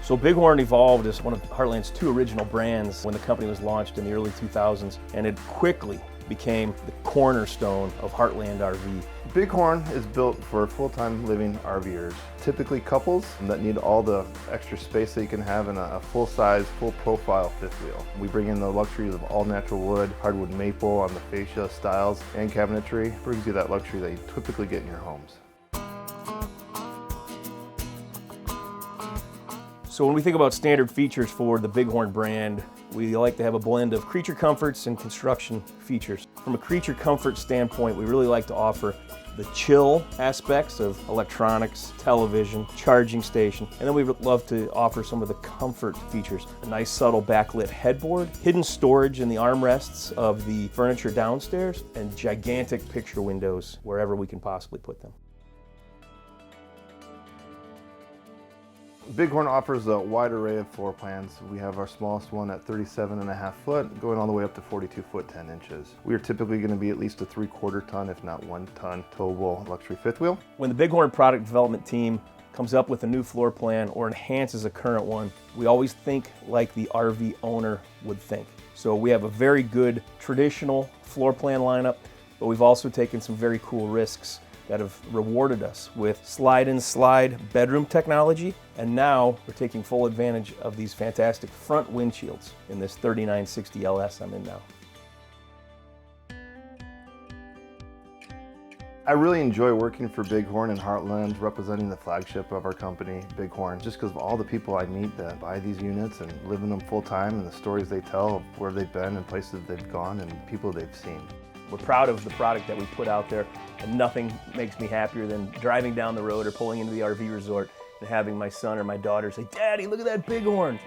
So Bighorn evolved as one of Heartland's two original brands when the company was launched in the early 2000s, and it quickly became the cornerstone of Heartland RV. Bighorn is built for full-time living RVers, typically couples that need all the extra space that you can have in a full-size, full-profile fifth wheel. We bring in the luxuries of all-natural wood, hardwood maple on the fascia, styles, and cabinetry. Brings you that luxury that you typically get in your homes. So when we think about standard features for the Bighorn brand, we like to have a blend of creature comforts and construction features. From a creature comfort standpoint, we really like to offer the chill aspects of electronics, television, charging station, and then we would love to offer some of the comfort features. A nice subtle backlit headboard, hidden storage in the armrests of the furniture downstairs, and gigantic picture windows wherever we can possibly put them. Bighorn offers a wide array of floor plans. We have our smallest one at 37.5 foot, going all the way up to 42 foot 10 inches. We are typically going to be at least a 3/4 ton, if not 1 ton, towable luxury fifth wheel. When the Bighorn product development team comes up with a new floor plan or enhances a current one, we always think like the RV owner would think. So we have a very good traditional floor plan lineup, but we've also taken some very cool risks that have rewarded us with slide-in-slide bedroom technology, and now we're taking full advantage of these fantastic front windshields in this 3960 LS I'm in now. I really enjoy working for Bighorn and Heartland, representing the flagship of our company, Bighorn, just because of all the people I meet that buy these units and live in them full time, and the stories they tell of where they've been and places they've gone and people they've seen. We're proud of the product that we put out there, and nothing makes me happier than driving down the road or pulling into the RV resort and having my son or my daughter say, "Daddy, look at that Bighorn."